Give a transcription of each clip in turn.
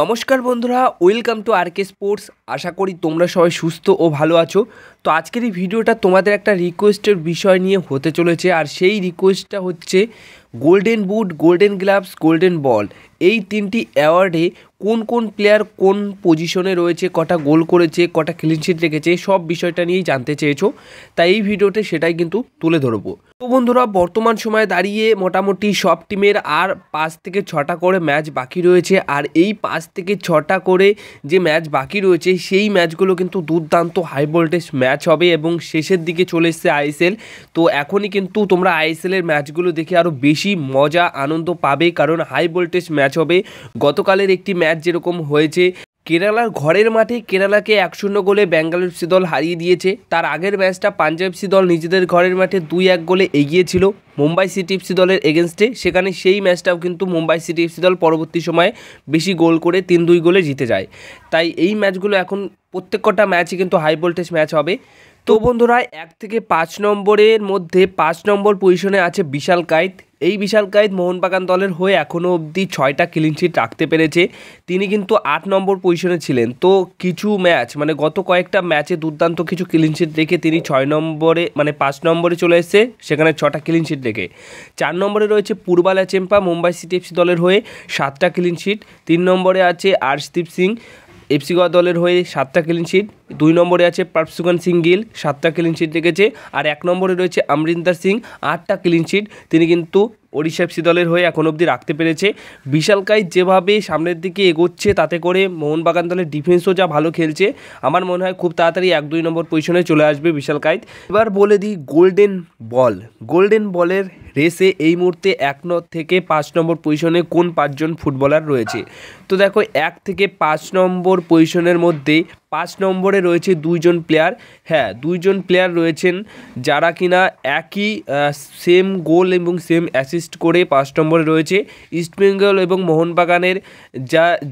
নমস্কার বন্ধুরা, welcome to আরকে sports. আশা করি তোমরা সবাই সুস্থ ও ভালো আছো। তো আজকের এই ভিডিওটা তোমাদের একটা রিকোয়েস্টের বিষয় নিয়ে হতে চলেছে, আর সেই রিকোয়েস্টটা হচ্ছে golden boot, golden gloves, golden ball, এই তিনটি অ্যাওয়ার্ডে কোন কোন প্লেয়ার কোন পজিশনে রয়েছে, কটা গোল করেছে, কটা ক্লিনশিট রেখেছে, সব বিষয়টা নিয়েই জানতে চেয়েছো। তাই এই ভিডিওতে সেটাই কিন্তু তুলে ধরবো। তো বন্ধুরা, বর্তমান সময়ে দাঁড়িয়ে মোটামুটি সব টিমের আর 5 থেকে 6টা করে ম্যাচ বাকি রয়েছে, আর এই 5 থেকে 6টা করে যে ম্যাচ বাকি রয়েছে সেই ম্যাচগুলো কিন্তু দুর্দান্ত হাই ভোল্টেজ ম্যাচ হবে এবং শেষের দিকে চলে এসছে আইএসএল। তো এখনই কিন্তু তোমরা আইএসএলের ম্যাচগুলো দেখে আরও বেশি মজা আনন্দ পাবে, কারণ হাই ভোল্টেজ ম্যাচ হবে। গতকালের একটি ম্যাচ যেরকম হয়েছে, কেরালার ঘরের মাঠে কেরালাকে 1-0 গোলে ব্যাঙ্গালোর এফসি দল হারিয়ে দিয়েছে। তার আগের ম্যাচটা পাঞ্জাব এফসি দল নিজেদের ঘরের মাঠে 2-1 গোলে এগিয়েছিল মুম্বাই সিটি এফসি দলের এগেনস্টে। সেখানে সেই ম্যাচটাও কিন্তু মুম্বাই সিটি এফসি দল পরবর্তী সময়ে বেশি গোল করে 3-2 গোলে জিতে যায়। তাই এই ম্যাচগুলো এখন প্রত্যেকটা ম্যাচই কিন্তু হাই ভোল্টেজ ম্যাচ হবে। তো বন্ধুরা, 1 থেকে 5 নম্বরের মধ্যে 5 নম্বর পজিশনে আছে বিশাল কায়েত। এই বিশাল কায়েত মোহনবাগান দলের হয়ে এখনও অবধি 6টা ক্লিনশিট রাখতে পেরেছে। তিনি কিন্তু 8 নম্বর পজিশনে ছিলেন। তো কিছু ম্যাচ মানে গত কয়েকটা ম্যাচে দুর্দান্ত কিছু ক্লিনশিট রেখে তিনি 6 নম্বরে মানে 5 নম্বরে চলে এসেছে, সেখানে 6টা ক্লিনশিট রেখে। 4 নম্বরে রয়েছে পূর্বালা চেম্পা মুম্বাই সিটি এফসি দলের হয়ে 7টা ক্লিনশিট। 3 নম্বরে আছে আর্শদীপ সিং এফসি গোয়া দলের হয়ে 7টা ক্লিনশিট। 2 নম্বরে আছে পারফসুগান সিং গিল, 7টা ক্লিনশিট রেখেছে। আর 1 নম্বরে রয়েছে অমরিন্দর সিং, 8টা ক্লিনশিট। তিনি কিন্তু ওড়িশা এফসি দলের হয়ে এখন অবধি রাখতে পেরেছে। বিশাল কায়েত যেভাবে সামনের দিকে এগোচ্ছে, তাতে করে মোহনবাগান দলের ডিফেন্সও যা ভালো খেলছে, আমার মনে হয় খুব তাড়াতাড়ি 1-2 নম্বর পজিশনে চলে আসবে বিশাল কায়েত। এবার বলে দিই গোল্ডেন বল। গোল্ডেন বলের রেসে এই মুহূর্তে 1 থেকে 5 নম্বর পজিশনে কোন 5জন ফুটবলার রয়েছে। তো দেখো, 1 থেকে 5 নম্বর পজিশনের মধ্যে 5 নম্বরে রয়েছে 2জন প্লেয়ার। হ্যাঁ, 2জন প্লেয়ার রয়েছেন যারা কিনা একই সেম গোল এবং সেম অ্যাসিস্ট করে 5 নম্বরে রয়েছে। ইস্টবেঙ্গল এবং মোহনবাগানের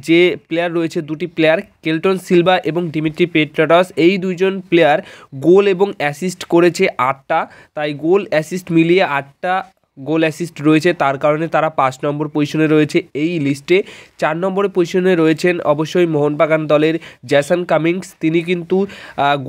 যে প্লেয়ার রয়েছে, দুটি প্লেয়ার কেল্টন সিলভা এবং ডিমিট্রি পেট্রাডস, এই 2জন প্লেয়ার গোল এবং অ্যাসিস্ট করেছে 8টা। তাই গোল অ্যাসিস্ট মিলিয়ে 8টা গোল অ্যাসিস্ট রয়েছে, তার কারণে তারা 5 নম্বর পজিশনে রয়েছে এই লিস্টে। 4 নম্বরের পজিশনে রয়েছেন অবশ্যই মোহনবাগান দলের জ্যাসন কামিংস। তিনি কিন্তু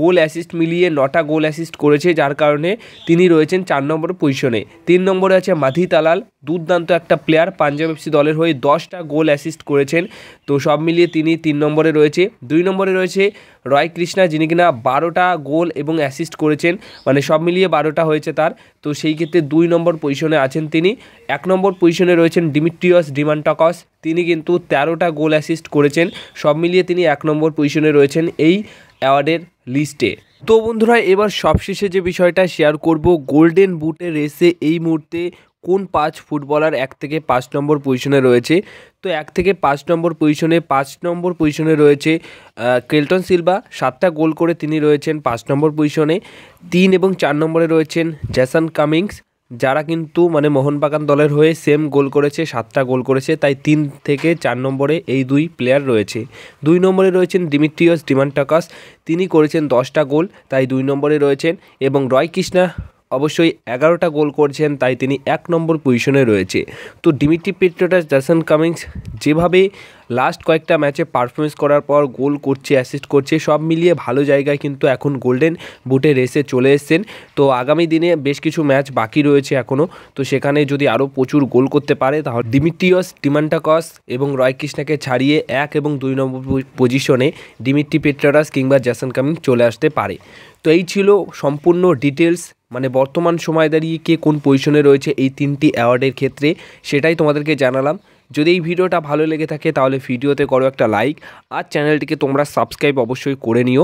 গোল অ্যাসিস্ট মিলিয়ে 9টা গোল অ্যাসিস্ট করেছে, যার কারণে তিনি রয়েছেন 4 নম্বর পজিশনে। 3 নম্বরে আছে মাধি তালাল, দুর্দান্ত একটা প্লেয়ার, পাঞ্জাব এফসি দলের হয়ে 10টা গোল অ্যাসিস্ট করেছেন। তো সব মিলিয়ে তিনি 3 নম্বরে রয়েছে। 2 নম্বরে রয়েছে রয় কৃষ্ণা, যিনি কিনা 12টা গোল এবং অ্যাসিস্ট করেছেন, মানে সব মিলিয়ে 12টা হয়েছে তার। তো সেই ক্ষেত্রে 2 নম্বর পজিশনে আছেন তিনি। 1 নম্বর পজিশনে রয়েছেন ডিমিট্রিয়স ডিমান্টাকস, তিনি কিন্তু 13টা গোল অ্যাসিস্ট করেছেন। সব মিলিয়ে তিনি 1 নম্বর পজিশনে রয়েছেন এই অ্যাওয়ার্ডের লিস্টে। তো বন্ধুরা, এবার সবশেষে যে বিষয়টা শেয়ার করব, গোল্ডেন বুটের রেসে এই মুহূর্তে কোন 5 ফুটবলার 1 থেকে 5 নম্বর পজিশনে রয়েছে। তো 1 থেকে 5 নম্বর পজিশনে 5 নম্বর পজিশনে রয়েছে কেল্টন সিলভা, 7টা গোল করে তিনি রয়েছেন 5 নম্বর পজিশনে। 3 এবং 4 নম্বরে রয়েছেন জ্যাসন কামিংস, যারা কিন্তু মানে মোহনবাগান দলের হয়ে সেম গোল করেছে, 7টা গোল করেছে। তাই 3 থেকে 4 নম্বরে এই 2 প্লেয়ার রয়েছে। 2 নম্বরে রয়েছেন ডিমিট্রিয়স ডিমান্টাকাস, তিনি করেছেন 10টা গোল, তাই 2 নম্বরে রয়েছেন। এবং রয় কৃষ্ণা অবশ্যই 11টা গোল করছেন, তাই তিনি 1 নম্বর পজিশনে রয়েছে। তো ডিমিট্রি পেট্রাডস, জ্যাসন কামিংস যেভাবে লাস্ট কয়েকটা ম্যাচে পারফরমেন্স করার পর গোল করছে, অ্যাসিস্ট করছে, সব মিলিয়ে ভালো জায়গায় কিন্তু এখন গোল্ডেন বুটে রেসে চলে এসেছেন। তো আগামী দিনে বেশ কিছু ম্যাচ বাকি রয়েছে এখনও, তো সেখানে যদি আরও প্রচুর গোল করতে পারে, তাহলে ডিমিট্রিয়স ডিমান্টাকস এবং রয় কৃষ্ণাকে ছাড়িয়ে 1 এবং 2 নম্বর পজিশনে ডিমিট্রি পেট্রাডস কিংবা জ্যাসন কামিংস চলে আসতে পারে। তো এই ছিল সম্পূর্ণ ডিটেলস, মানে বর্তমান সময় দাঁড়িয়ে কে কোন পজিশনে রয়েছে এই 3টি অ্যাওয়ার্ডের ক্ষেত্রে, সেটাই তোমাদেরকে জানালাম। যদি এই ভিডিওটা ভালো লেগে থাকে তাহলে ভিডিওতে করো একটা লাইক, আর চ্যানেলটিকে তোমরা সাবস্ক্রাইব অবশ্যই করে নিও।